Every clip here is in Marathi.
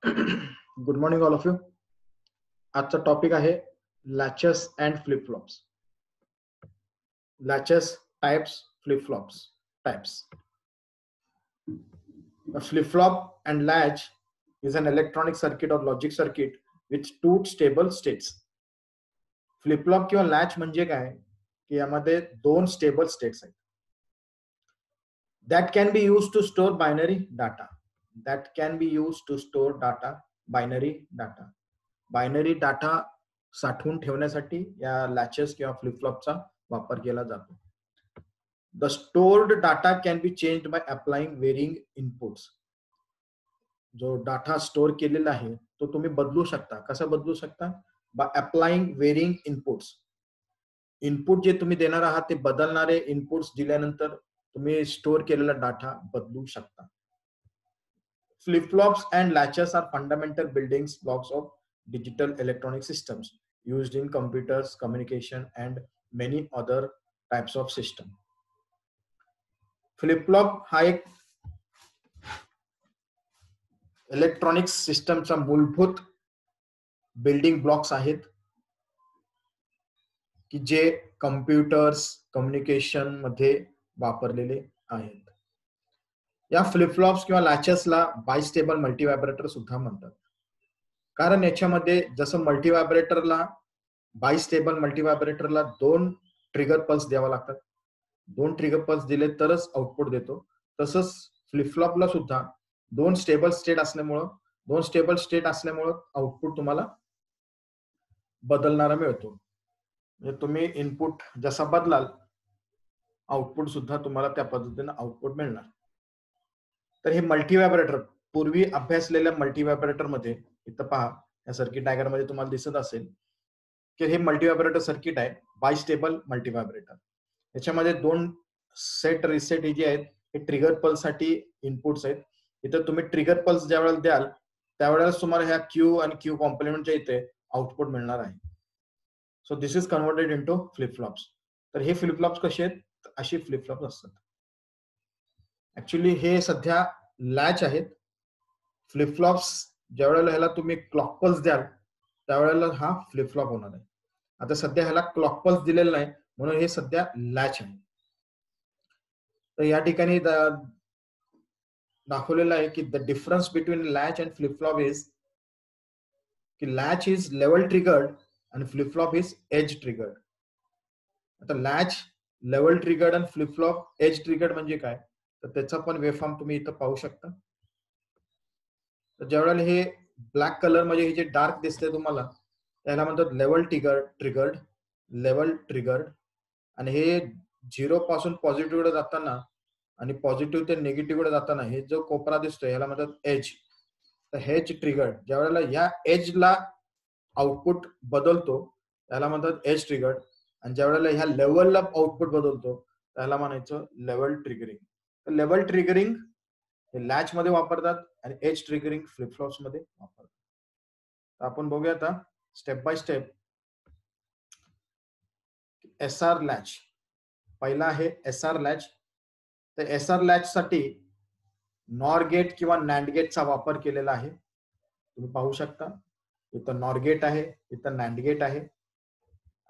Good morning all of you. आजचा टॉपिक आहे latches and flip flops. Latches types, flip flops types. A flip flop and latch is an electronic circuit or logic circuit with two stable states. Flip flop किंवा लॅच म्हणजे काय की यामध्ये दोन स्टेबल स्टेट्स आहेत. That can be used to store binary data. That can be used to store data, binary data. Binary data साठवून ठेवण्यासाठी या लॅचेस किंवा फ्लिप फ्लॉपचा वापर केला जातो. The stored data can be changed by applying varying inputs. जो डाटा स्टोर केलेला आहे तो तुम्ही बदलू शकता. कसा बदलू शकता? By applying varying inputs. Input जे तुम्ही देणार आहात ते बदलणारे इनपुट्स दिल्यानंतर तुम्ही स्टोर केलेला डाटा बदलू शकता. Flip-flops and latches are fundamental building blocks of digital electronic systems used in computers, communication, and many other types of system. Flip-flop हा एक इलेक्ट्रॉनिक सिस्टमचा मूलभूत बिल्डिंग ब्लॉक्स आहेत की जे कम्प्युटर्स कम्युनिकेशन मध्ये वापरलेले आहेत. या फ्लिप-फ्लॉप्स किंवा लॅचेसला बायस्टेबल मल्टीव्हायब्रेटर सुद्धा म्हणतात. कारण याच्यामध्ये जसं मल्टीव्हायब्रेटरला बायस्टेबल मल्टीव्हायब्रेटरला दोन ट्रिगर पल्स द्यावा लागतात. दोन ट्रिगर पल्स दिले तरच आउटपुट देतो. तसंच फ्लिपफ्लॉपला सुद्धा दोन स्टेबल स्टेट असल्यामुळं आउटपुट तुम्हाला बदलणारा मिळतो. म्हणजे तुम्ही इनपुट जसा बदलाल आउटपुट सुद्धा तुम्हाला त्या पद्धतीने आउटपुट मिळणार. तर हे मल्टीव्हायब्रेटर पूर्वी अभ्यासलेल्या मल्टीव्हायब्रेटर मध्ये इथं पहा या सर्किट डायग्राम मध्ये तुम्हाला दिसत असेल की हे मल्टीव्हायब्रेटर सर्किट आहे. बायस्टेबल मल्टीव्हायब्रेटर. याच्यामध्ये दोन सेट रिसेट जे आहेत हे ट्रिगर पल्स साठी इनपुट्स आहेत. इथं तुम्ही ट्रिगर पल्स ज्या वेळेला द्याल त्यावेळेला तुम्हाला ह्या क्यू आणि क्यू कॉम्प्लिमेंटच्या इथे आउटपुट मिळणार आहे. So this is converted into flip flops. तर हे फ्लिप फ्लॉप्स कसे आहेत? अशी फ्लिप फ्लॉप्स असतात. ऍक्च्युली हे सध्या लॅच आहेत. फ्लिप फ्लॉप्स ज्या वेळेला ह्याला तुम्ही क्लॉक पल्स द्याल त्यावेळेला हा फ्लिप फ्लॉप होणार आहे. आता सध्या ह्याला क्लॉक पल्स दिलेला नाही म्हणून हे सध्या लॅच आहे. तर या ठिकाणी दाखवलेलं आहे की the difference between latch and flip flop is की लॅच इज लेवल ट्रिगर्ड आणि flip flop is edge triggered. आता लॅच लेवल ट्रिगर्ड आणि फ्लिप फ्लॉप एज ट्रिगर्ड म्हणजे काय तर त्याचा पण वेवफॉर्म तुम्ही इथं पाहू शकता. तर ज्यावेळेला हे ब्लॅक कलर मध्ये हे जे डार्क दिसते तुम्हाला त्याला म्हणतात लेवल ट्रिगर्ड लेवल ट्रिगर्ड. आणि हे 0 पासून पॉझिटिव्ह कडे जाताना आणि पॉझिटिव्ह ते निगेटिव्ह कडे जाताना हे जो कोपरा दिसतोय ह्याला म्हणतात एज. तर हेज ट्रिगर्ड. ज्यावेळेला ह्या एजला आउटपुट बदलतो त्याला म्हणतात एज ट्रिगर्ड. आणि ज्या वेळेला ह्या लेवलला आउटपुट बदलतो त्याला म्हणायचं लेवल ट्रिगरिंग. तर लेवल ट्रिगरिंग हे लॅच मध्ये वापरतात आणि एज ट्रिगरिंग फ्लिपफ्लॉप्स मध्ये वापरतात. आपण बघूया आता step by step. SR latch पहिला आहे एसआर लॅच. तर एसआर लॅच साठी नॉर गेट किंवा नॅन्ड गेटचा वापर केलेला आहे. तुम्ही पाहू शकता इथं नॉर गेट आहे, इथं नॅन्ड गेट आहे.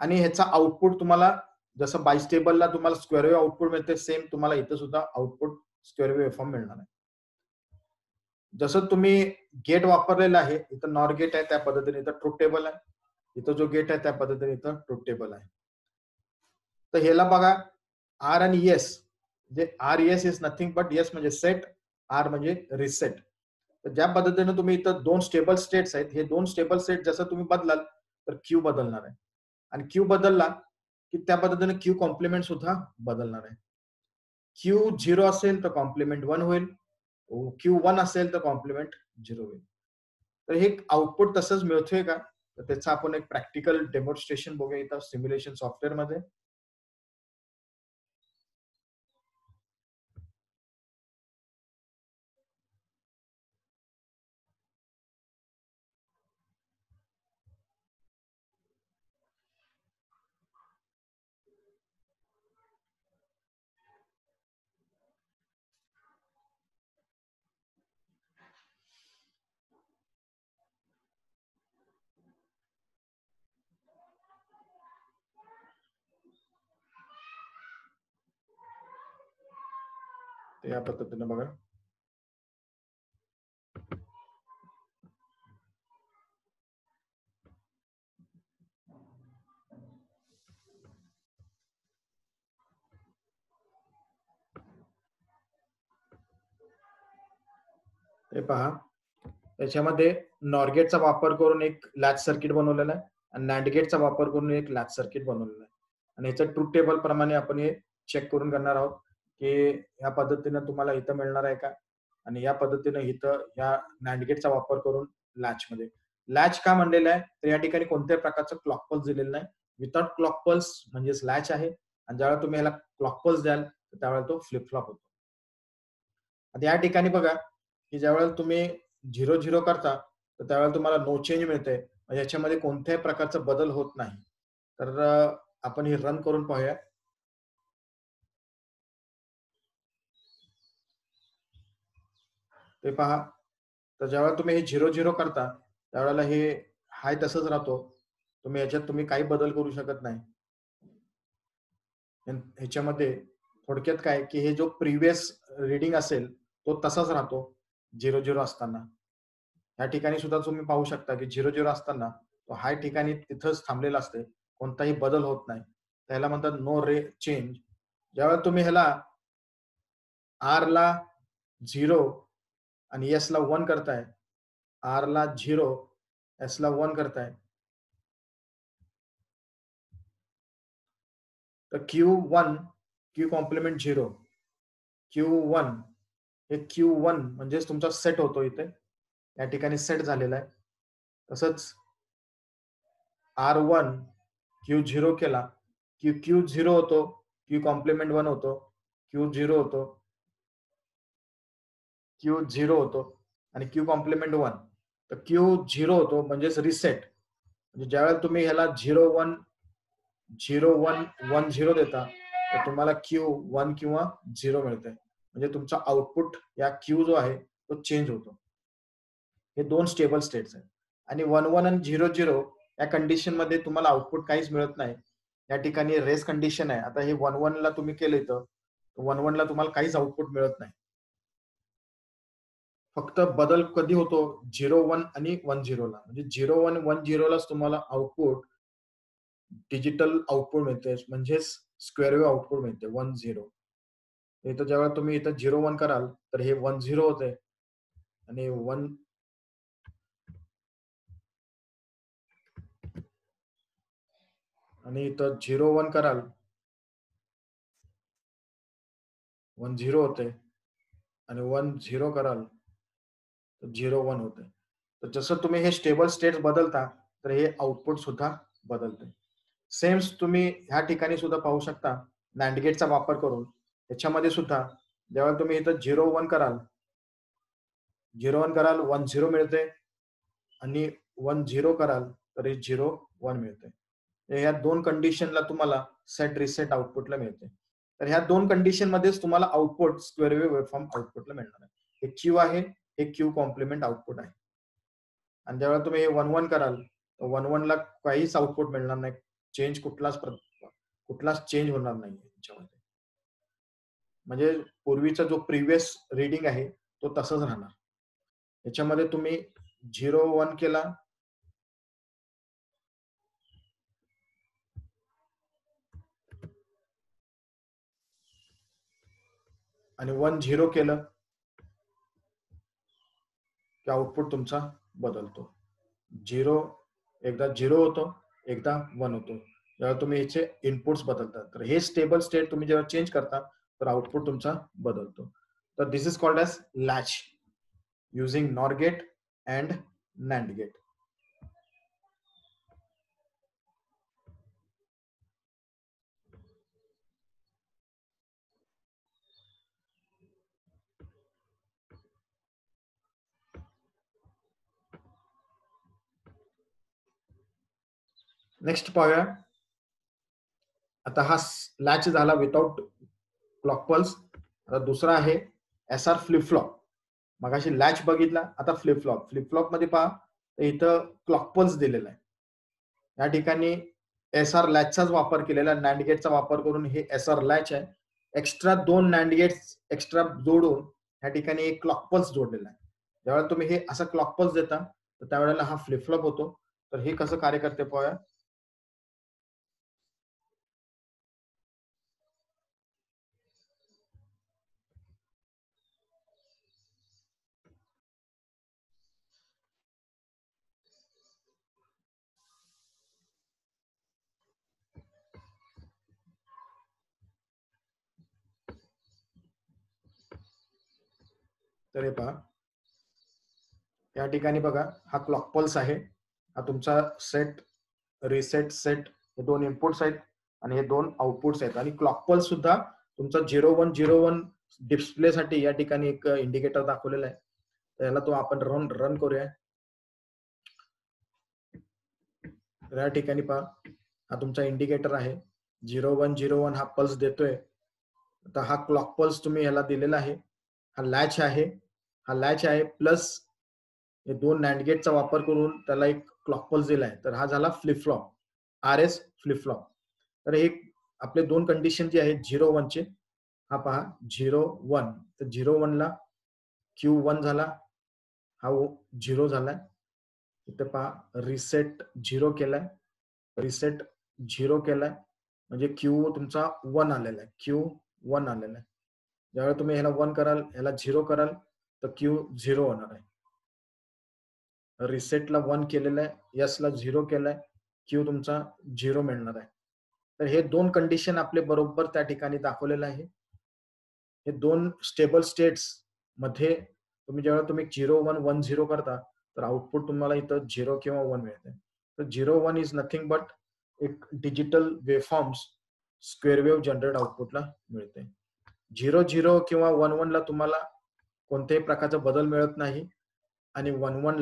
आणि ह्याचा आउटपुट तुम्हाला जसं बायस्टेबलला तुम्हाला स्क्वेअर वेव्ह आउटपुट मिळते सेम तुम्हाला इथं सुद्धा आउटपुट स्क्वेअर वेव्ह वेव्हफॉर्म मिळणार आहे. जसं तुम्ही गेट वापरलेलं आहे इथं नॉर गेट आहे त्या पद्धतीने इथं ट्रुथ टेबल आहे. इथं जो गेट आहे त्या पद्धतीने इथं ट्रुथ टेबल आहे. तर ह्याला बघा आर आणि एस म्हणजे R S is nothing but S म्हणजे सेट, आर म्हणजे रिसेट. तर ज्या पद्धतीने तुम्ही इथं दोन स्टेबल स्टेट्स आहेत हे दोन स्टेबल स्टेट जसं तुम्ही बदलाल तर क्यू बदलणार आहे. आणि क्यू बदलला की त्या पद्धतीने क्यू कॉम्प्लिमेंट सुद्धा बदलणार आहे. क्यू 0 असेल तर कॉम्प्लिमेंट 1 होईल. क्यू 1 असेल तर कॉम्प्लिमेंट 0 होईल. तर हे आउटपुट तसंच मिळतोय का तर त्याचं आपण एक प्रॅक्टिकल डेमॉन्स्ट्रेशन बघूया इथं सिम्युलेशन सॉफ्टवेअर मध्ये. या पद्धतीने बघा. हे पहा, त्याच्यामध्ये नॉर गेटचा वापर करून एक लॅच सर्किट बनवलेला आहे आणि नॅन्ड गेटचा वापर करून एक लॅच सर्किट बनवलेला आहे. आणि याचं ट्रूथ टेबल प्रमाणे आपण हे चेक करून करणार आहोत की या पद्धतीनं तुम्हाला इथं मिळणार आहे का, आणि या पद्धतीनं इथं या नॅन्ड गेटचा वापर करून लॅचमध्ये. लॅच का म्हणलेलं आहे, तर या ठिकाणी कोणत्याही प्रकारचं क्लॉक पल्स दिलेलं नाही. विदाउट क्लॉक पल्स म्हणजेच लॅच आहे, आणि ज्यावेळेला तुम्ही ह्याला क्लॉक पल्स द्याल तर त्यावेळेला तो फ्लिप फ्लॉप होतो. आता या ठिकाणी बघा की ज्यावेळेला तुम्ही 0-0 करता तर त्यावेळेला तुम्हाला नो चेंज मिळते. म्हणजे याच्यामध्ये कोणत्याही प्रकारचा बदल होत नाही. तर आपण हे रन करून पाहूया. ते पहा, तर ज्यावेळेला तुम्ही हे 0-0 करता त्यावेळेला हे हाय तसंच राहतो. ह्याच्यात तुम्ही काही बदल करू शकत नाही. ह्याच्यामध्ये थोडक्यात काय की हे जो प्रिव्हियस रीडिंग असेल तो तसाच राहतो 0-0 असताना. या ठिकाणी सुद्धा तुम्ही पाहू शकता की 0-0 असताना तो हाय ठिकाणी तिथंच थांबलेला असते. कोणताही बदल होत नाही. त्याला म्हणतात नो रे चेंज. ज्यावेळेला तुम्ही ह्याला आर ला 0 आणि एस ला 1 करताय, आर ला 0 एस ला 1 करताय, तर Q1 Q कॉम्प्लिमेंट 0 Q1 हे Q1 म्हणजेच तुमचा सेट होतो इथे. या ठिकाणी सेट झालेला आहे. तसंच R1 Q0 केला की Q0 होतो, Q कॉम्प्लिमेंट 1 होतो, Q0 होतो, Q0 होतो आणि Q कॉम्प्लिमेंट 1. तर Q0 होतो म्हणजेच रिसेट. म्हणजे ज्यावेळेला तुम्ही ह्याला 0-1 0-1 1-0 देता तर तुम्हाला Q1 किंवा 0 मिळते. म्हणजे तुमचा आउटपुट या Q जो आहे तो चेंज होतो. हे 2 स्टेबल स्टेट्स आहेत. आणि 1-1 आणि 0-0 या कंडिशन मध्ये तुम्हाला आउटपुट काहीच मिळत नाही. या ठिकाणी रेस कंडिशन आहे. आता हे 1-1 ला तुम्ही केलं इथं, 1-1 ला तुम्हाला काहीच आउटपुट मिळत नाही. फक्त बदल कधी होतो 0-1 आणि 1-0 ला. म्हणजे 0-1 1-0 लाच तुम्हाला आउटपुट डिजिटल आउटपुट मिळते, म्हणजेच स्क्वेअर वेव्ह आउटपुट मिळते 1-0. इथं जेव्हा तुम्ही इथं 0-1 कराल तर हे 1-0 होते आणि 1 आणि इथं 0-1 कराल 1-0 होते आणि 1-0 कराल तर 0-1 होते. तर जसं तुम्ही हे स्टेबल स्टेट्स बदलता तर हे आउटपुट सुद्धा बदलते. सेम तुम्ही ह्या ठिकाणी सुद्धा पाहू शकता नॅन्ड गेटचा वापर करून. याच्यामध्ये सुद्धा जेव्हा तुम्ही इथं 0-1 कराल 0-1 कराल 1-0 मिळते आणि 1-0 कराल तर हे 0-1 मिळते. ह्या 2 कंडिशनला तुम्हाला सेट रिसेट आउटपुटला मिळते. तर ह्या 2 कंडिशन मध्येच तुम्हाला आउटपुट स्क्वेअर वेव्ह वेव्हफॉर्म आउटपुटला मिळणार आहे. हे क्यू आहे, हे क्यू कॉम्प्लिमेंट आउटपुट आहे. आणि जेव्हा तुम्ही हे 1-1 कराल तर 1-1 ला काहीच आउटपुट मिळणार नाही. चेंज कुठलाच चेंज होणार नाही याच्यामध्ये. म्हणजे पूर्वीचा जो प्रिव्हियस रीडिंग आहे तो तसाच राहणार. याच्यामध्ये तुम्ही 0-1 केला आणि 1-0 केलं की आउटपुट तुमचा बदलतो. 0 एकदा 0 होतो, एकदा 1 होतो. जेव्हा तुम्ही याचे इनपुट्स बदलता तर हे स्टेबल स्टेट तुम्ही जेव्हा चेंज करता तर आउटपुट तुमचा बदलतो. तर this is called as latch using NOR gate and NAND gate. Next पाहूया. आता हा लॅच झाला विदाउट क्लॉक पल्स. आता दुसरा आहे एसआर फ्लिप फ्लॉप. मगाशी लॅच बघितला, आता फ्लिप फ्लॉप. फ्लिप फ्लॉप मध्ये पहा इथं क्लॉक पल्स दिलेला आहे. या ठिकाणी एसआर लॅचचाच वापर केलेला, नॅन्ड गेटचा वापर करून हे एसआर लॅच आहे. एक्स्ट्रा 2 नॅन्ड गेट्स एक्स्ट्रा जोडून ह्या ठिकाणी एक क्लॉक पल्स जोडलेला आहे. ज्यावेळेला तुम्ही हे असं क्लॉक पल्स देता तर त्यावेळेला हा फ्लिप फ्लॉप होतो. तर हे कसं कार्य करते पाहूया. तर हे पहा, या ठिकाणी बघा हा क्लॉक पल्स आहे. हा तुमचा सेट रिसेट सेट हे 2 इनपुट्स आहेत आणि हे 2 आउटपुट्स आहेत आणि क्लॉक पल्स सुद्धा तुमचा 0101 डिस्प्ले साठी या ठिकाणी एक इंडिकेटर दाखवलेला आहे. तर याला तो आपण रन करूया. तर या ठिकाणी पहा, हा तुमचा इंडिकेटर आहे. 0101 हा पल्स देतोय. आता हा क्लॉक पल्स तुम्ही ह्याला दिलेला आहे. हा लॅच आहे प्लस हे 2 नॅन्ड गेटचा वापर करून त्याला एक क्लॉक पल्स दिलाय. तर हा झाला flip flop, RS flip flop. तर हे आपले 2 कंडिशन जे आहेत 01 चे, हा पहा 01. तर 01 ला Q1 झाला, हा 0 झालाय. इथे पहा रिसेट 0 केलाय, रिसेट 0 केलाय म्हणजे Q तुमचा 1 आलेला आहे. Q1 आलेला आहे. ज्यावेळेला तुम्ही ह्याला 1 कराल, ह्याला 0 कराल तर Q 0 होणार आहे. रिसेटला 1 केलेलं आहे, यसला 0 केलाय, Q तुमचा 0 मिळणार आहे. तर हे 2 कंडिशन आपले बरोबर त्या ठिकाणी दाखवलेलं आहे. हे 2 स्टेबल स्टेट्स मध्ये ज्यावेळेला तुम्ही 0110 करता तर आउटपुट तुम्हाला इथं 0 किंवा 1 मिळते. तर 01 इज नथिंग बट एक digital waveforms square wave generate आउटपुटला मिळते. 00 किंवा 11 ला तुम्हाला कोणत्याही प्रकारचा बदल मिळत नाही आणि 11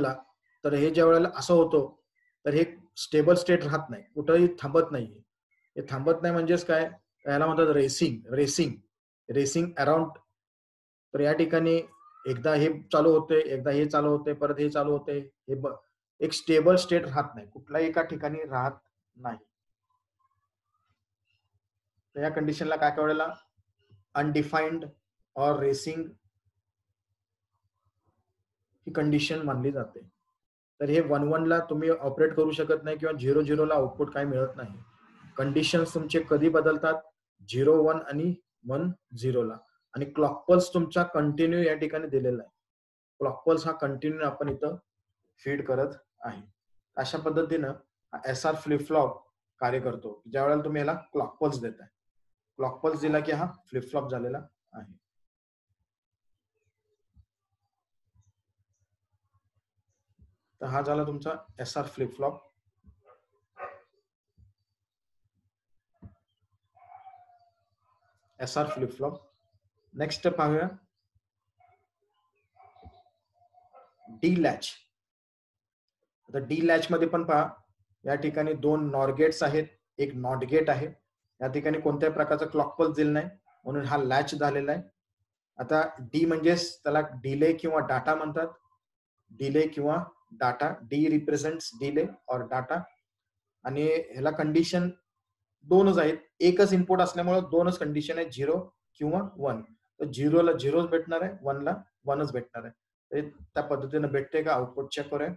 ला तर हे ज्या वेळेला असं होतं तर हे स्टेबल स्टेट राहत नाही, कुठेही थांबत नाहीये. हे थांबत नाही म्हणजेच काय, याला म्हणतात रेसिंग अराउंड. तर या ठिकाणी एकदा हे चालू होते, एकदा हे चालू होते, परत हे चालू होते. हे एक स्टेबल स्टेट राहत नाही, कुठल्याही एका ठिकाणी राहत नाही. तर या कंडिशनला काय कळलेला, अनडिफाईन्ड और रेसिंग ही कंडिशन मानली जाते. तर हे 11 ला तुम्ही ऑपरेट करू शकत नाही किंवा 00 ला आउटपुट काय मिळत नाही. कंडिशन्स तुमचे कधी बदलतात, 01 आणि 10 ला. आणि क्लॉक पल्स तुमचा कंटिन्यू या ठिकाणी दिलेला आहे. क्लॉक पल्स हा कंटिन्यू आपण इथं फीड करत आहे. अशा पद्धतीनं SR फ्लिप फ्लॉप कार्य करतो. ज्या वेळेला तुम्ही याला क्लॉक पल्स देताय, क्लॉक पल्स दिला की हा फ्लिप फ्लॉप झालेला आहे. तर हा झाला तुमचा SR flip flop. SR flip flop. Next पाहूया डी लॅच. आता डी लॅच मध्ये पण पहा, या ठिकाणी 2 नॉर गेट्स आहेत, एक नॉट गेट आहे. या ठिकाणी कोणत्याही प्रकारचा क्लॉक पल्स दिला नाही म्हणून हा लॅच झालेला आहे. आता डी म्हणजेच त्याला डिले किंवा डाटा म्हणतात. डिले किंवा डाटा, डी रिप्रेझेंट्स डिले और डाटा. आणि ह्याला कंडिशन 2च आहेत, एकच इनपुट असल्यामुळे 2च कंडिशन आहे, 0 किंवा 1. तर 0 ला 0च भेटणार आहे, 1 ला 1च भेटणार आहे. त्या पद्धतीने भेटते का आउटपुट चेक करूया.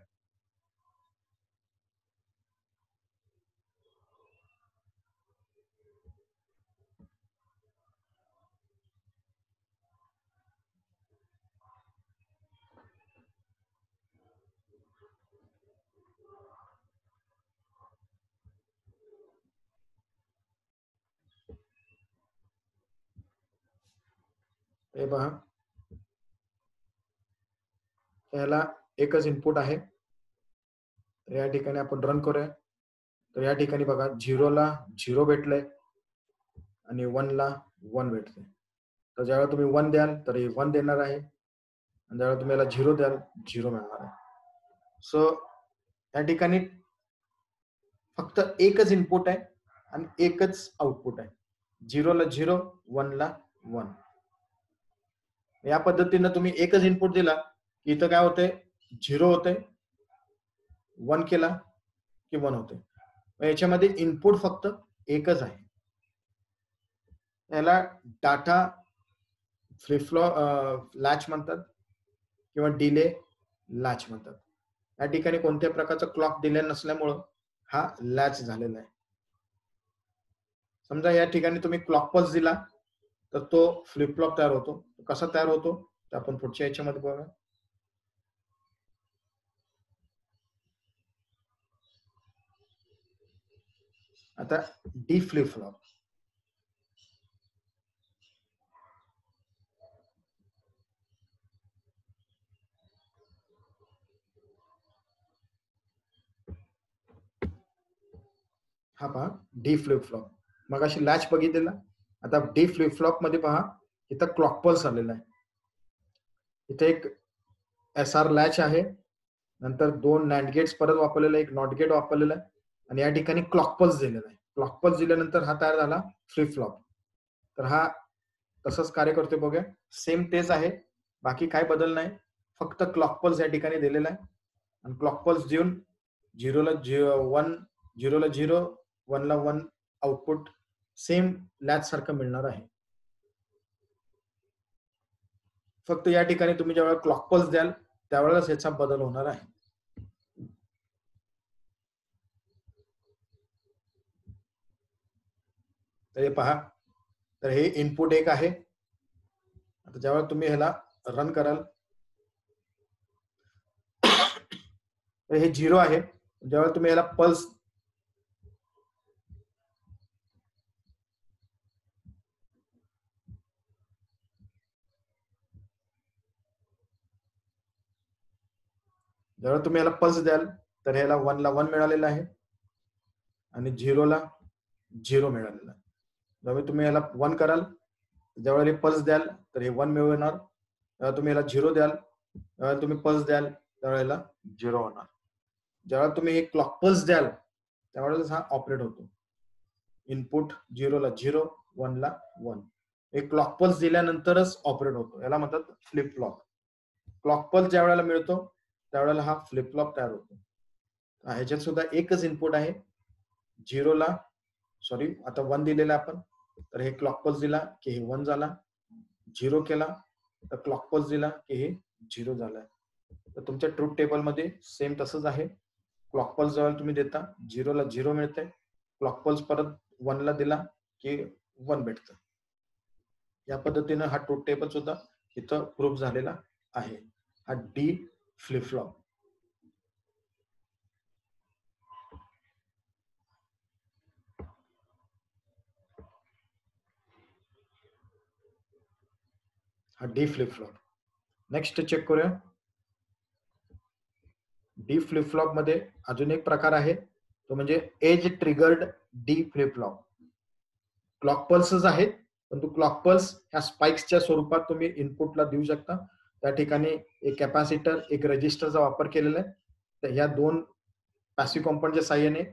हे पहा, याला एकच इनपुट आहे. तर या ठिकाणी आपण रन करूया. तर या ठिकाणी बघा 0 ला 0 भेटलंय आणि 1 ला 1 भेटते. तर ज्यावेळेला तुम्ही 1 द्याल तर हे 1 देणार आहे आणि ज्यावेळेला तुम्ही याला 0 द्याल 0 मिळणार आहे. सो या ठिकाणी फक्त एकच इनपुट आहे आणि एकच आउटपुट आहे. 0 ला 0, 1 ला 1. या पद्धतीनं तुम्ही एकच इनपुट दिला की इथं काय होते, 0 होते, 1 केला की 1 होते. याच्यामध्ये इनपुट फक्त एकच आहे. याला डाटा फ्लिप फ्लॉप लॅच म्हणतात किंवा डिले लॅच म्हणतात. या ठिकाणी कोणत्या प्रकारचा क्लॉक डिले नसल्यामुळं हा लॅच झालेला आहे. समजा या ठिकाणी तुम्ही क्लॉक पल्स दिला तर तो फ्लिप फ्लॉप तयार होतो. कसा तयार होतो ते आपण पुढच्या याच्यामध्ये बघूया. आता डी फ्लिप फ्लॉप. हा पहा डी फ्लिप फ्लॉप. मग अशी लॅच बघितलेला. आता डी फ्लिप फ्लॉप मध्ये पहा इथं क्लॉक पल्स आलेला आहे. इथे एक SR लॅच आहे, नंतर 2 नॅन्ड गेट्स परत वापरलेला, एक नॉट गेट वापरलेला आहे आणि या ठिकाणी क्लॉक पल्स दिलेला आहे. क्लॉक पल्स दिल्यानंतर हा तयार झाला फ्लिप फ्लॉप. तर हा तसंच कार्य करतोय बघूया. सेम तेच आहे, बाकी काय बदल नाही, फक्त क्लॉक पल्स या ठिकाणी दिलेला आहे आणि क्लॉक पल्स देऊन 0ला 1, 0ला 0, 1ला 1 आउटपुट सेम लॅच सारखं मिळणार आहे. फक्त या ठिकाणी तुम्ही ज्यावेळेला क्लॉक पल्स द्याल त्यावेळेस याचा बदल होणार आहे. तर हे पहा, तर हे इनपुट एक आहे. आता ज्यावेळेला तुम्ही ह्याला रन कराल तर हे 0 आहे. ज्यावेळेला तुम्ही ह्याला पल्स ज्यावेळेला तुम्ही ह्याला पल्स द्याल तर ह्याला 1ला 1 मिळालेला आहे आणि 0ला 0 मिळालेला आहे. ज्यावेळी तुम्ही ह्याला 1 कराल, ज्यावेळेला पल्स द्याल तर हे 1 मिळणार. जेव्हा तुम्ही ह्याला 0 द्याल, त्यावेळेला तुम्ही पल्स द्याल त्यावेळेला 0 होणार. ज्यावेळेला तुम्ही हे क्लॉक पल्स द्याल त्यावेळेस हा ऑपरेट होतो. इनपुट 0ला 0, 1ला 1. एक क्लॉक पल्स दिल्यानंतरच ऑपरेट होतो. याला म्हणतात फ्लिप फ्लॉप. क्लॉक पल्स ज्या वेळेला मिळतो त्यावेळेला हा फ्लिप फ्लॉप तयार होतो. ह्याच्यात सुद्धा एकच इनपुट आहे. 0ला सॉरी आता 1 दिलेला आपण, तर हे क्लॉक पल्स दिला की हे 1 झाला. 0 केला तर क्लॉक पल्स दिला की हे 0 झालं. तर तुमच्या ट्रूथ टेबल मध्ये सेम तसंच आहे. क्लॉक पल्स जेव्हा तुम्ही देता 0ला 0 मिळते, क्लॉक पल्स परत 1ला दिला की 1 भेटतं. या पद्धतीनं हा ट्रूथ टेबल सुद्धा इथं प्रूफ झालेला आहे. हा डी फ्लिप फ्लॉप. हा D flip flop. Next check करूया. डी फ्लिप फ्लॉप मध्ये अजून एक प्रकार आहे, तो म्हणजे edge triggered D flip flop. Clock पल्सच आहेत, परंतु क्लॉक पल्स ह्या स्पाइक्सच्या स्वरूपात तुम्ही इनपुटला देऊ शकता. त्या ठिकाणी एक कॅपॅसिटर, एक रजिस्टरचा वापर केलेला आहे. तर ह्या 2 पॅसिव्ह कॉम्पोनंटच्या साहाय्याने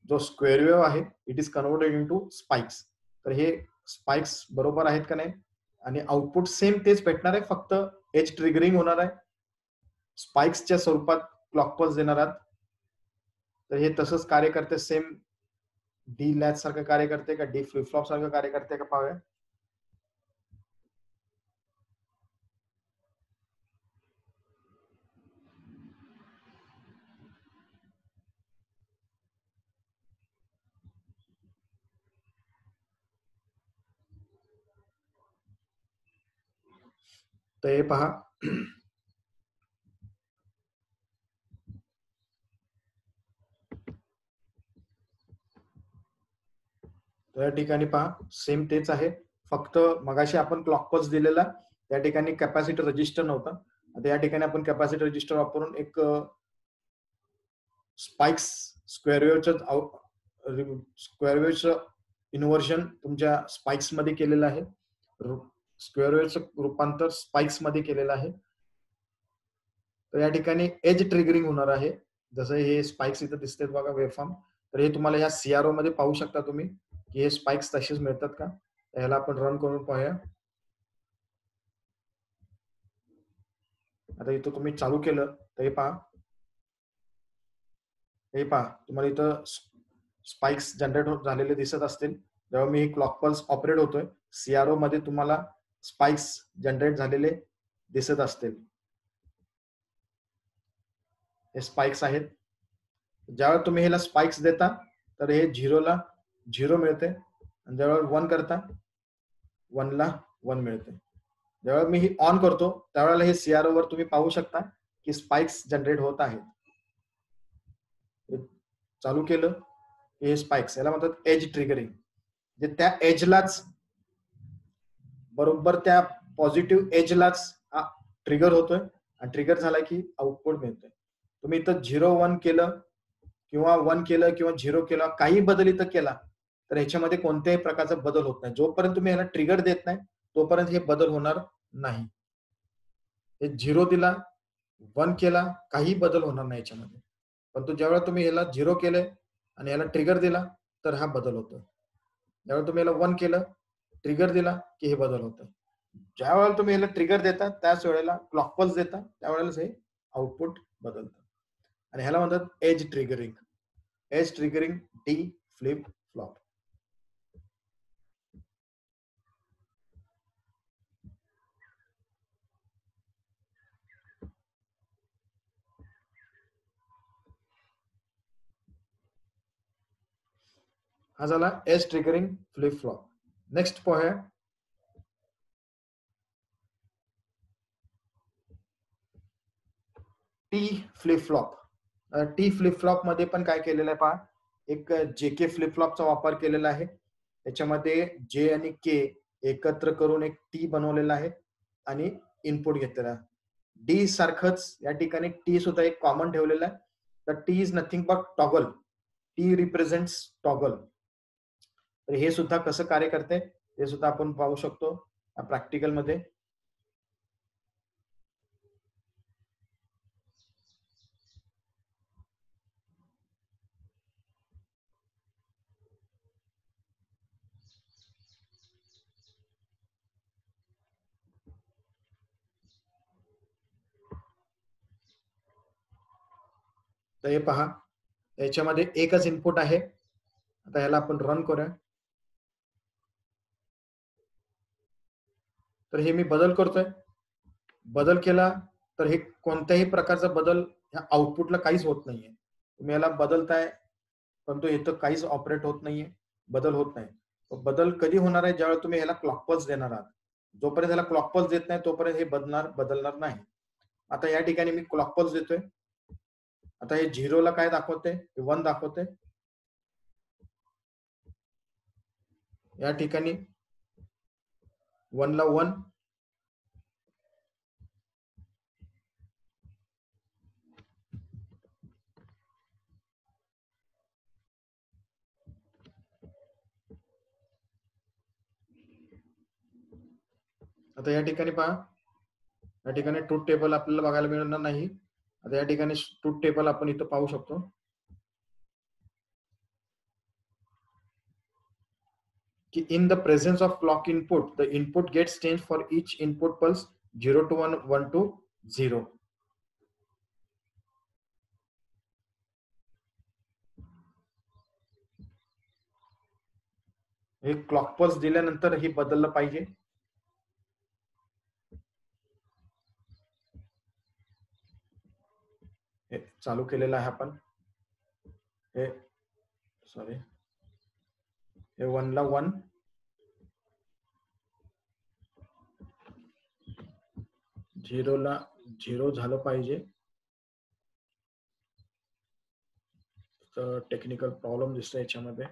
जो स्क्वेअर वेव्ह आहे it is converted into spikes. तर हे स्पाइक्स बरोबर आहेत का नाही आणि आउटपुट सेम तेच भेटणार आहे, फक्त एज ट्रिगरिंग होणार आहे. स्पाइक्सच्या स्वरूपात क्लॉक पल्स देणार आहात. तर हे तसंच कार्य करते, सेम डी लॅच सारखं कार्य करते का डी फ्लिप फ्लॉप सारखं कार्य करते का पाहूया. तर हे पहा, तर या ठिकाणी पहा सेम तेच आहे, फक्त मगाशी आपण क्लॉक पल्स दिलेला, त्या ठिकाणी कॅपॅसिटर रजिस्टर नव्हता. आता या ठिकाणी आपण कॅपॅसिटर रजिस्टर वापरून एक स्पाइक्स स्क्वेअर वेव्हचं इन्व्हर्जन तुमच्या स्पाइक्स मध्ये केलेलं आहे. स्क्वेअर वेव्हचं रूपांतर स्पाइक्स मध्ये केलेलं आहे. तर या ठिकाणी एज ट्रिगरिंग होणार आहे. जसं हे स्पाइक्स इथं दिसतात बघा वेव्हफॉर्म, तर हे तुम्हाला या सीआरओ मध्ये पाहू शकता तुम्ही की हे स्पाइक्स तसेच मिळतात का. ह्याला आपण रन करून पाहूया. आता इथं तुम्ही चालू केलं तर हे पहा तुम्हाला इथं स्पाइक्स जनरेट झालेले दिसत असतील. जेव्हा मी क्लॉक पल्स ऑपरेट होतोय, सीआरओ मध्ये तुम्हाला स्पाइक्स जनरेट झालेले दिसत असतील. हे स्पाइक्स आहेत. ज्यावेळेला तुम्ही ह्याला स्पाइक्स देता तर हे 0ला 0 मिळते आणि ज्यावेळेला 1 करता 1ला 1 मिळते. ज्यावेळेला मी ही ऑन करतो त्यावेळेला हे सीआरओ वर तुम्ही पाहू शकता की स्पाइक्स जनरेट होत आहेत. चालू केलं हे स्पाइक्स, याला म्हणतात एज ट्रिगरिंग. जे त्या एजलाच, बरोबर त्या पॉझिटिव्ह एजलाच ट्रिगर होतोय आणि ट्रिगर झाला की आउटपुट मिळतोय. तुम्ही इथं 0-1 केलं किंवा 1 केलं किंवा 0 केला, काही बदल इथं केला तर ह्याच्यामध्ये कोणत्याही प्रकारचा बदल होत नाही. जोपर्यंत तुम्ही ह्याला ट्रिगर देत नाही तोपर्यंत हे बदल होणार नाही. हे 0 दिला, 1 केला, काही बदल होणार नाही याच्यामध्ये. परंतु ज्यावेळेला तुम्ही ह्याला 0 केले आणि ह्याला ट्रिगर दिला तर हा बदल होतो. ज्यावेळेला तुम्ही ह्याला 1 केलं, ट्रिगर दिला की हे बदल होतं. ज्यावेळेला तुम्ही ह्याला ट्रिगर देता त्याच वेळेला क्लॉक पल्स देता त्यावेळेलाच हे आउटपुट बदलतं आणि ह्याला म्हणतात edge triggering. Edge triggering D flip flop. हा झाला edge triggering flip flop. Next पाहूया T flip flop. T flip flop मध्ये पण काय केलेलं आहे पहा, एक जेके फ्लिप फ्लॉपचा वापर केलेला आहे. त्याच्यामध्ये जे आणि के एकत्र करून एक टी बनवलेला आहे आणि इनपुट घेतलेला आहे. डी सारखंच या ठिकाणी टी सुद्धा एक कॉमन ठेवलेला आहे. तर T is nothing but toggle. T represents toggle. तर हे सुद्धा कसं कार्य करते ते सुद्धा आपण पाहू शकतो प्रॅक्टिकल मध्ये. तर हे पहा, याच्यामध्ये एकच इनपुट आहे. आता याला आपण रन करूया. तर हे मी बदल करतोय. बदल केला तर हे कोणत्याही प्रकारचा बदल ह्या आउटपुटला काहीच होत नाहीये. तुम्ही याला बदलताय परंतु इथं काहीच ऑपरेट होत नाहीये, बदल होत नाही. बदल कधी होणार आहे, ज्यावेळेला तुम्ही ह्याला क्लॉक पल्स देणार आहात. जोपर्यंत ह्याला क्लॉक पल्स देत नाही तोपर्यंत हे बदलणार नाही. आता या ठिकाणी मी क्लॉक पल्स देतोय. आता हे 0ला काय दाखवते, 1 दाखवते. या ठिकाणी 1ला 1, आता या ठिकाणी पहा, या ठिकाणी ट्रूथ टेबल आपल्याला बघायला मिळणार नाही. आता या ठिकाणी ट्रूथ टेबल आपण इथं पाहू शकतो की in the presence of clock input the input gets changed for each input pulse 0 to 1, 1 to 0. हे क्लॉक पल्स दिल्यानंतर हे बदललं पाहिजे. हे चालू केलेलं आहे आपण. हे सॉरी, हे 1ला 1, 0ला 0 झालं पाहिजे. तर टेक्निकल प्रॉब्लेम दिसतोय याच्यामध्ये.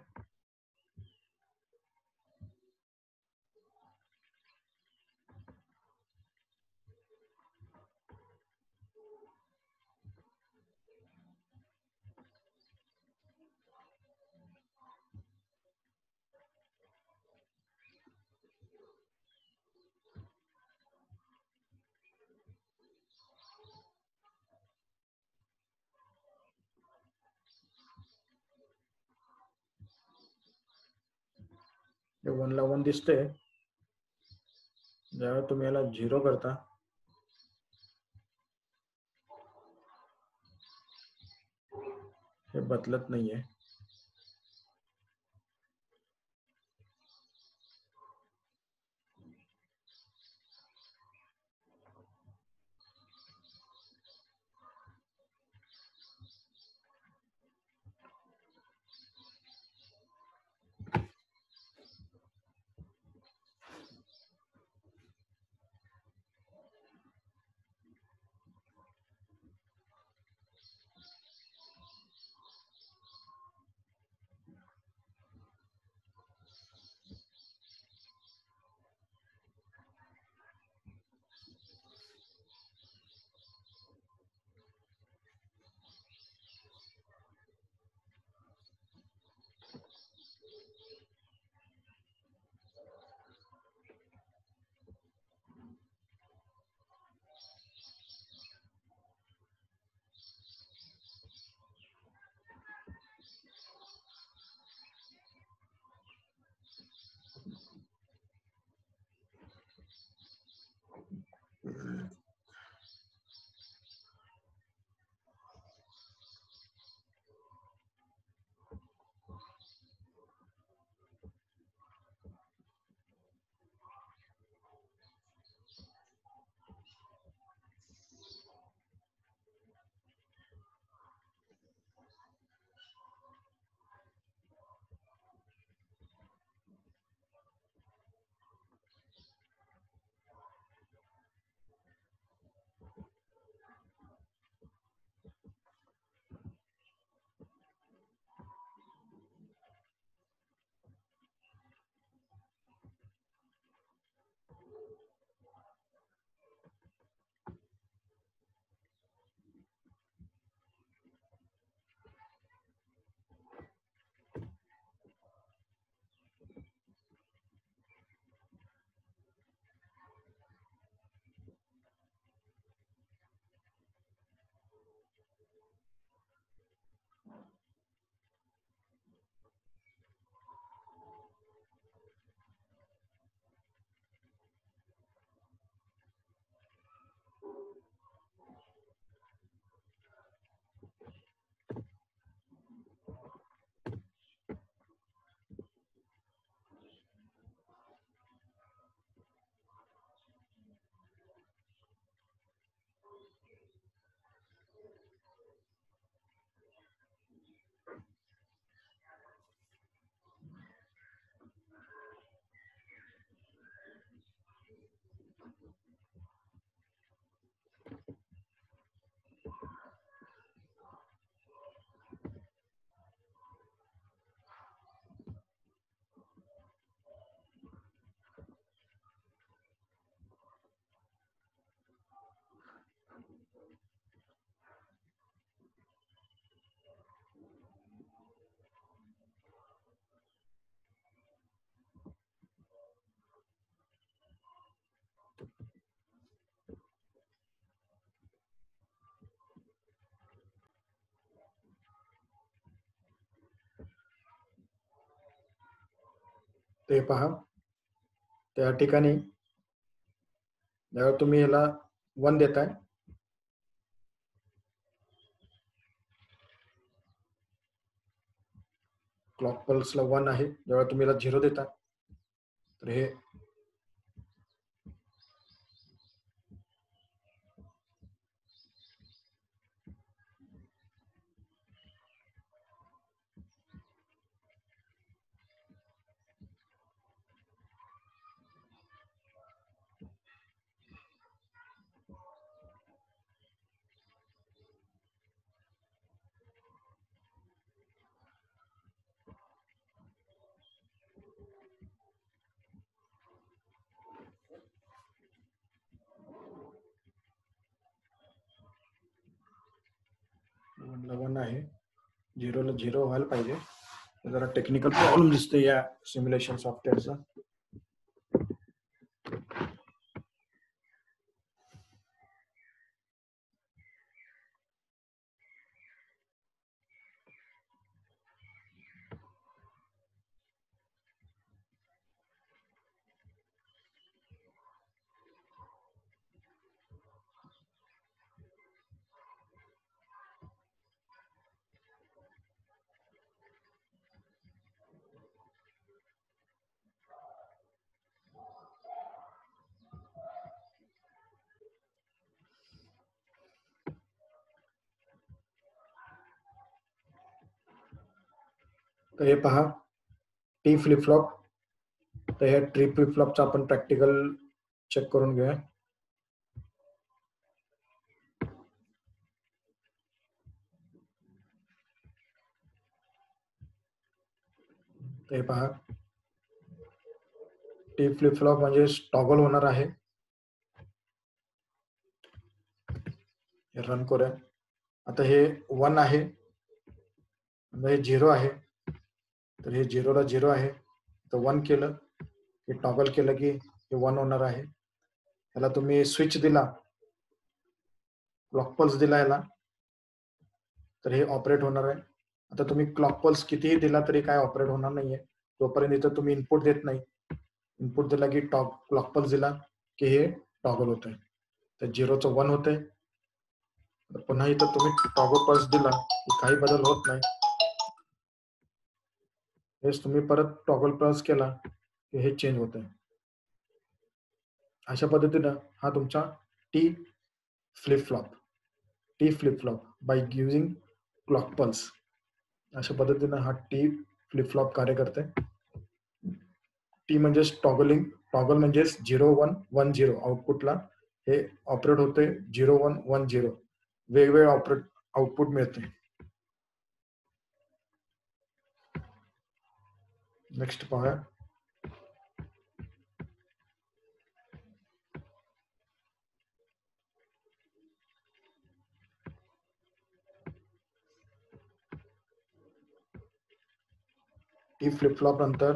हे 1ला 1 दिसतंय. ज्यावेळेला तुम्ही याला 0 करता हे बदलत नाहीये. ते पहा, त्या ठिकाणी जेव्हा तुम्ही याला 1 देताय, क्लॉक पल्सला 1 आहे. जेव्हा तुम्ही याला 0 देता तर हे वन आहे. 0ला 0 व्हायला पाहिजे. जरा टेक्निकल प्रॉब्लेम दिसतोय या सिम्युलेशन सॉफ्टवेअरचा. तर हे पहा, टी फ्लिप फ्लॉप. तर हे टी फ्लिप फ्लॉपचा आपण प्रॅक्टिकल चेक करून घेऊया. तर हे पहा, टी फ्लिप फ्लॉप म्हणजे टॉगल होणार आहे. रन करूया. आता हे 1 आहे, हे 0 आहे. तर हे 0ला 0 आहे. तर 1 केलं की टॉगल केलं की हे 1 होणार आहे. याला तुम्ही स्विच दिला, क्लॉक पल्स दिला याला, तर हे ऑपरेट होणार आहे. आता तुम्ही क्लॉक पल्स कितीही दिला तरी काय ऑपरेट होणार नाहीये तोपर्यंत इथं तुम्ही इनपुट देत नाही. इनपुट दिला की क्लॉक पल्स दिला की हे टॉगल होत आहे. तर 0चं 1 होतंय. पुन्हा इथं तुम्ही टॉगल पल्स दिला की काही बदल होत नाही. हेच तुम्ही परत टॉगल पल्स केला की हे चेंज होत आहे. अशा पद्धतीनं हा तुमचा T flip flop by using clock pulse. अशा पद्धतीनं हा टी फ्लिप फ्लॉप कार्य करते. टी म्हणजेच टॉगलिंग. टॉगल म्हणजेच 0 1 1 0 आउटपुटला हे ऑपरेट होते. 0 1 1 0 वेगवेगळे आउटपुट मिळते. नेक्स्ट पाहूया. टी फ्लिप फ्लॉप नंतर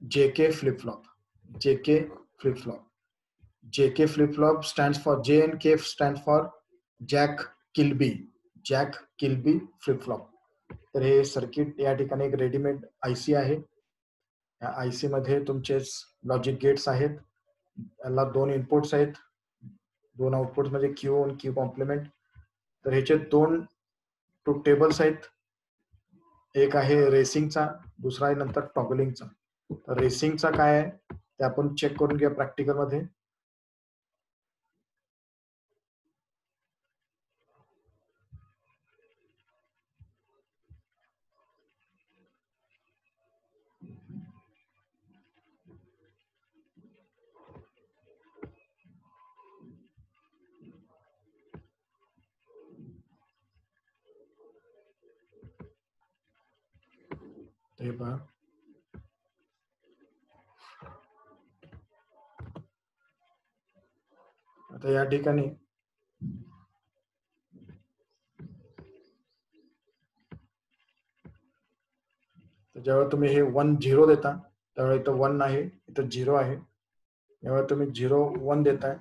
JK flip flop. JK flip flop. JK flip flop stands for J and K stands for Jack Kilby. Jack Kilby flip flop. तर हे सर्किट या ठिकाणी एक रेडीमेड आयसी आहे. या आयसी मध्ये तुमचे लॉजिक गेट्स आहेत. याला 2 इनपुट्स आहेत, 2 आउटपुट्स म्हणजे क्यू आणि क्यू कॉम्प्लिमेंट. तर ह्याचे 2 टेबल्स आहेत. एक आहे रेसिंगचा, दुसरा आहे नंतर टॉगलिंगचा. तर रेसिंगचा काय आहे ते आपण चेक करून घेऊया प्रॅक्टिकल मध्ये. हे पहा, आता या ठिकाणी जेव्हा तुम्ही हे 1 0 देता त्यावेळी इथं 1 आहे, इथं 0 आहे. जेव्हा तुम्ही 0 1 देताय,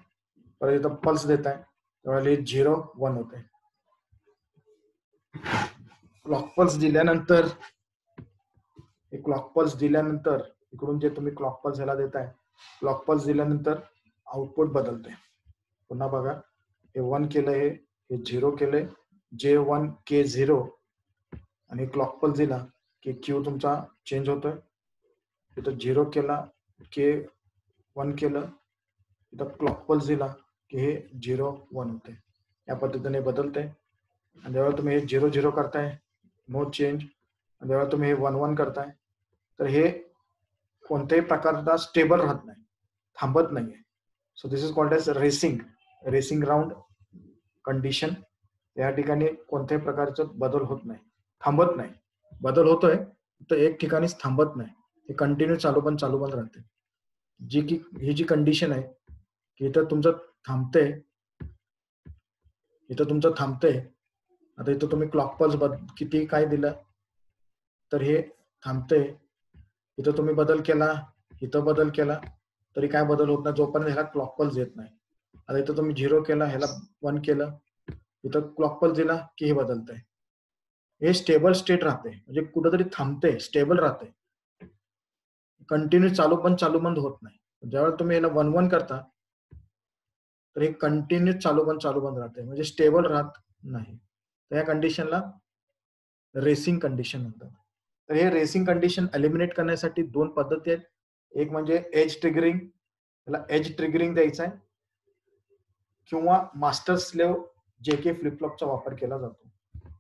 परत इथं पल्स देताय, त्यावेळेला हे 0 1 होते. क्लॉक पल्स दिल्यानंतर इकडून जे तुम्ही क्लॉक पल्स ह्याला देताय, क्लॉक पल्स दिल्यानंतर आउटपुट बदलते. पुन्हा बघा, हे 1 केलं, हे 0 केलंय, J1 K0 आणि क्लॉक पल्स दिला की क्यू तुमचा चेंज होतोय. इथं 0 केला, K1 केलं, इथं क्लॉक पल्स दिला की हे 0-1 होते. या पद्धतीने बदलते. आणि जेव्हा तुम्ही हे 0-0 करताय, नो चेंज, आणि जेव्हा तुम्ही हे 1-1 करताय, तर हे कोणत्याही प्रकारचा स्टेबल राहत नाही, थांबत नाहीये. So this is called edge racing round condition. या ठिकाणी कोणत्याही प्रकारचा बदल होत नाही, थांबत नाही. बदल होतोय तर एक ठिकाणीच थांबत नाही, हे कंटिन्यू चालू बंद राहते. ही जी कंडिशन आहे की इथं तुमचं थांबते. आता इथं तुम्ही क्लॉक पल्स किती काय दिलं तर हे थांबते. इथं तुम्ही बदल केला, इथं बदल केला तरी काय बदल होत नाही जोपर्यंत ह्याला क्लॉक पल्स येत नाही. आता इथं तुम्ही 0 केला, ह्याला 1 केलं, इथं क्लॉक पल्स दिला की हे बदलतंय. हे स्टेबल स्टेट राहते, म्हणजे कुठेतरी थांबते, स्टेबल राहते, कंटिन्यू चालू बंद होत नाही. ज्यावेळेला तुम्ही याला 1-1 करता तर हे कंटिन्यू चालू बंद राहते, म्हणजे स्टेबल राहत नाही. तर या कंडिशनला रेसिंग कंडिशन म्हणतात. तर हे रेसिंग कंडिशन एलिमिनेट करण्यासाठी 2 पद्धती आहेत. एक म्हणजे एज ट्रिगरिंग, त्याला एज ट्रिगरिंग द्यायचं आहे, किंवा मास्टर स्लेव्ह जेके फ्लिप फ्लॉपचा वापर केला जातो.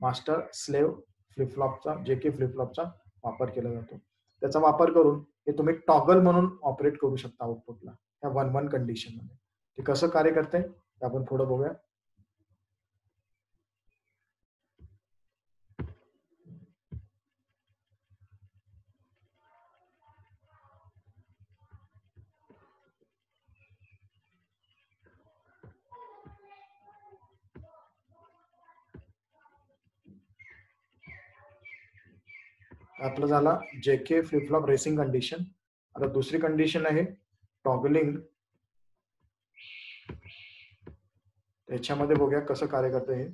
मास्टर स्लेव्ह फ्लिप फ्लॉपचा जेके फ्लिप फ्लॉपचा वापर केला जातो. त्याचा वापर करून हे तुम्ही टॉगल म्हणून ऑपरेट करू शकता आउटपुटला या 1-1 कंडिशन मध्ये. ते कसं कार्य करते ते आपण पुढे बघूया. आपलं झाला JK flip flop racing condition. आता दुसरी कंडिशन आहे टॉगलिंग. त्याच्यामध्ये बघूया कसं कार्य करतं हे.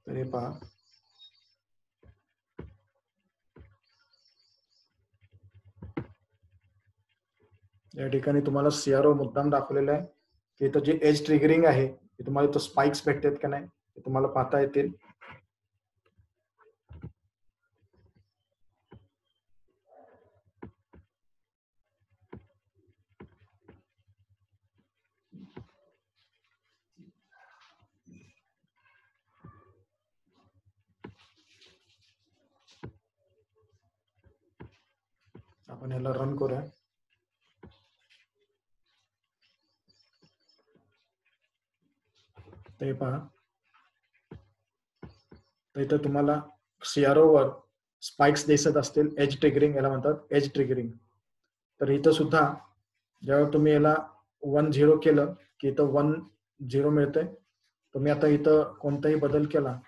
तर हे पहा, या ठिकाणी तुम्हाला सीआरओ मुद्दाम दाखवलेला आहे की इथं जे एज ट्रिगरिंग आहे ते तुम्हाला इथं स्पाइक्स भेटतात का नाही ते तुम्हाला पाहता येतील. आपण याला रन करूया. ते पहा, तर इथं तुम्हाला सीआरओ वर स्पाइक्स दिसत असतील. एज ट्रिगरिंग याला म्हणतात, एज ट्रिगरिंग. तर इथं सुद्धा जेव्हा तुम्ही याला 1-0 केलं की इथं 1-0 मिळतंय. तुम्ही आता इथं कोणताही बदल केला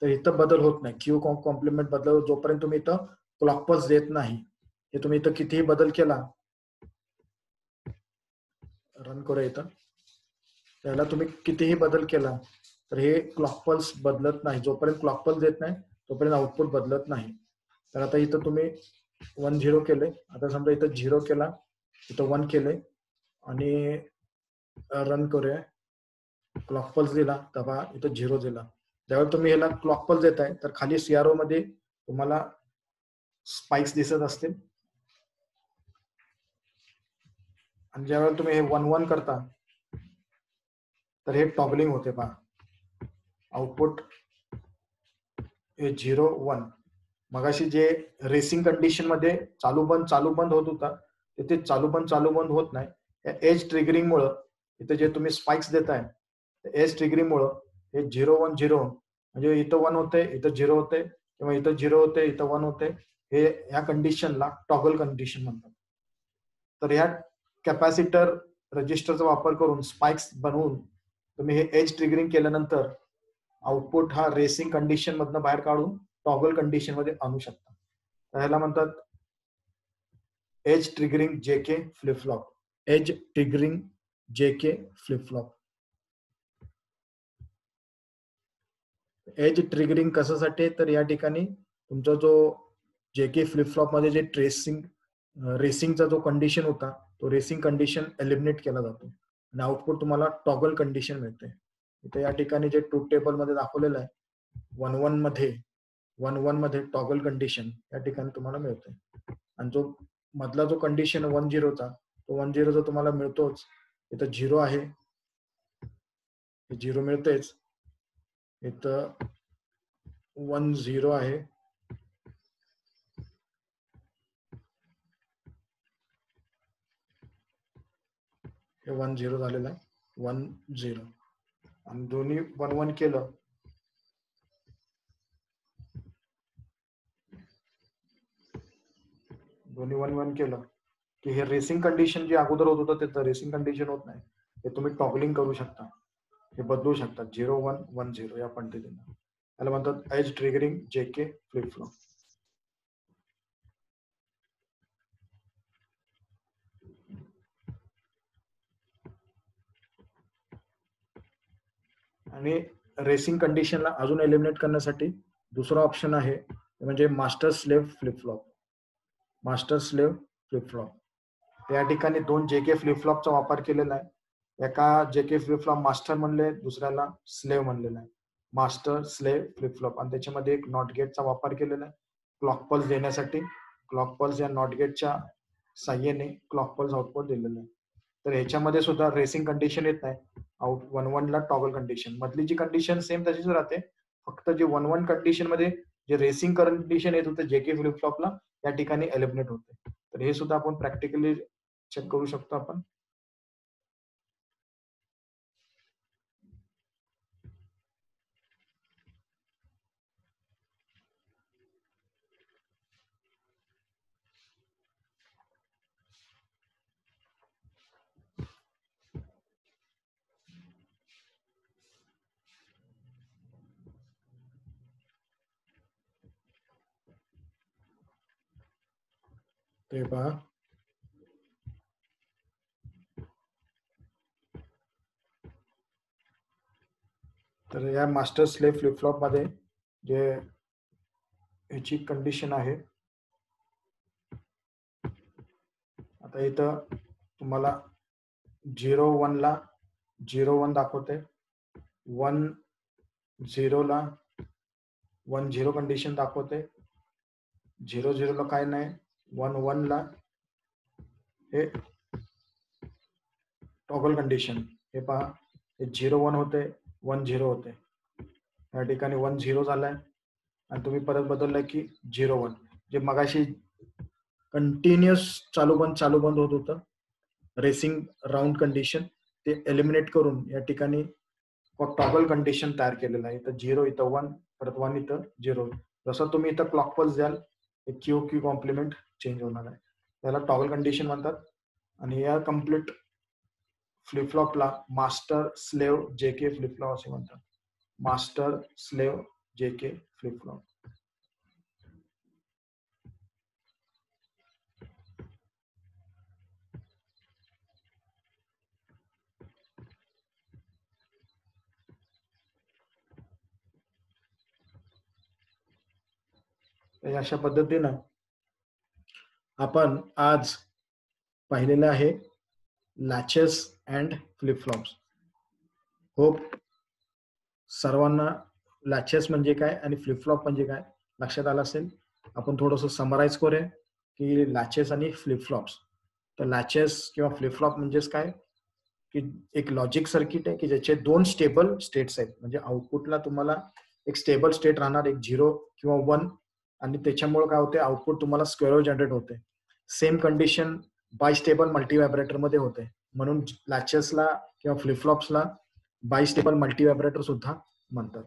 तर इथं बदल होत नाही. क्यू कॉम्प्लिमेंट बदल जोपर्यंत तुम्ही इथं क्लॉक पल्स देत नाही. हे तुम्ही इथं कितीही बदल केला, रन करूया इथं, त्याला तुम्ही कितीही बदल केला तर हे क्लॉक पल्स बदलत नाही. जोपर्यंत क्लॉक पल्स देत नाही तोपर्यंत आउटपुट बदलत नाही. तर आता इथं तुम्ही 1-0 केले, आता समजा इथं 0 केला, इथं 1 केले आणि रन करूया. क्लॉक पल्स दिला तेव्हा इथं 0 दिला. ज्यावेळेला तुम्ही ह्याला क्लॉक पल्स देताय तर खाली सीआरओ मध्ये तुम्हाला स्पाइक्स दिसत असतील. आणि ज्यावेळेला तुम्ही हे 1-1 करता तर हे टॉगलिंग होते. पहा, आउटपुट हे 0-1. मगाशी जे रेसिंग कंडिशन मध्ये चालू बंद होत होता तिथे चालू बंद होत नाही. या एज ट्रिगरिंग मुळे इथे जे तुम्ही स्पाइक्स देताय एज ट्रिगरिंग मुळे हे 0-1-0 म्हणजे इथं 1 होते, इथं 0 होते, किंवा इथं 0 होते, इथं 1 होते. हे या कंडिशनला टॉगल कंडिशन म्हणतात. तर ह्या कॅपॅसिटर रजिस्टरचा वापर करून स्पाइक्स बनवून तुम्ही हे एज ट्रिगरिंग केल्यानंतर आउटपुट हा रेसिंग कंडिशन मधनं बाहेर काढून टॉगल कंडिशन मध्ये आणू शकता. ह्याला म्हणतात edge triggering JK flip flop. Edge triggering JK flip flop. Edge triggering कशासाठी, तर या ठिकाणी तुमचा जो जेके फ्लिप फ्लॉप मध्ये जे रेसिंगचा जो कंडिशन होता तो रेसिंग कंडिशन एलिमिनेट केला जातो आणि आउटपुट तुम्हाला टॉगल कंडिशन मिळते. इथे या ठिकाणी जे ट्रूथ टेबल मध्ये दाखवलेलं आहे 1-1 मध्ये टॉगल कंडिशन या ठिकाणी तुम्हाला मिळते. आणि जो मधला जो कंडिशन 1-0चा तो 1-0 तुम्हाला मिळतोच. इथं 0 आहे, 0 मिळतेच. इथं 1-0 आहे, हे 1-0 झालेलं आहे, 1-0. आणि दोन्ही 1-1 केलं की हे रेसिंग कंडिशन जे अगोदर होत होतं ते रेसिंग कंडिशन होत नाही. हे तुम्ही टॉगलिंग करू शकता, हे बदलू शकता 0-1 1-0 या पद्धतीने. त्याला म्हणतात edge triggering JK flip flop. आणि रेसिंग कंडिशनला अजून एलिमिनेट करण्यासाठी दुसरा ऑप्शन आहे म्हणजे master slave flip flop. Master slave flip flop. त्या ठिकाणी 2 जेके फ्लिप फ्लॉपचा वापर केलेला आहे. एका जेके फ्लिप फ्लॉप मास्टर म्हणले, दुसऱ्याला स्लेव्ह म्हणलेला आहे. Master slave flip flop. आणि त्याच्यामध्ये एक नॉट गेटचा वापर केलेला आहे क्लॉक पल्स देण्यासाठी. क्लॉक पल्स या नॉट गेटच्या साह्याने क्लॉक पल्स आउटपुट दिलेलं आहे. तर ह्याच्यामध्ये सुद्धा रेसिंग कंडिशन येत नाही. 1-1 ला टॉगल कंडिशन. मधली जी कंडिशन सेम तशीच राहते, फक्त जे 1-1 कंडिशन मध्ये जे रेसिंग कंडिशन येत होते जेके फ्लिप फ्लॉपला या ठिकाणी एलिमिनेट होते. तर हे सुद्धा आपण प्रॅक्टिकली चेक करू शकतो आपण. ते पहा, तर या मास्टर स्लेव्ह फ्लिप फ्लॉप मध्ये जे ह्याची कंडिशन आहे, आता इथं तुम्हाला 0-1 ला 0-1 दाखवते, 1-0 ला 1-0 कंडिशन दाखवते, 0-0 ला काय नाही, 1-1 ला हे टॉगल कंडिशन. हे पहा, हे 0-1 होते, 1-0 होते. या ठिकाणी 1-0 झालाय आणि तुम्ही परत बदललाय की 0-1. जे मगाशी कंटिन्युअस चालू बंद होत होतं रेसिंग राऊंड कंडिशन, ते एलिमिनेट करून या ठिकाणी टॉगल कंडिशन तयार केलेलं आहे. इथं 0, इथं 1, परत 1, इथं 0. जसं तुम्ही इथं क्लॉक पल्स द्याल क्यू कॉम्प्लिमेंट चेंज होणार आहे. त्याला टॉगल कंडिशन म्हणतात. आणि या कम्प्लीट फ्लिप फ्लॉपला master slave JK flip flop असे म्हणतात. Master slave JK flip flop. अशा पद्धतीनं आपण आज पाहिलेलं आहे latches and flip flops. Hope सर्वांना लॅचेस म्हणजे काय आणि फ्लिप फ्लॉप म्हणजे काय लक्षात आलं असेल. आपण थोडंसं समराईज करूया की लॅचेस आणि फ्लिप फ्लॉप्स. तर लॅचेस किंवा फ्लिप फ्लॉप म्हणजेच काय की एक लॉजिक सर्किट आहे की ज्याचे 2 स्टेबल स्टेट्स आहेत. म्हणजे आउटपुटला तुम्हाला एक स्टेबल स्टेट राहणार, एक 0 किंवा 1, आणि त्याच्यामुळे काय होते आउटपुट तुम्हाला स्क्वेअर जनरेट होते. सेम कंडिशन बायस्टेबल मल्टीव्हायब्रेटर मध्ये होते. म्हणून लॅचेसला किंवा फ्लिप फ्लॉप्सला बायस्टेबल मल्टीव्हायब्रेटर सुद्धा म्हणतात.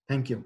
थँक्यू.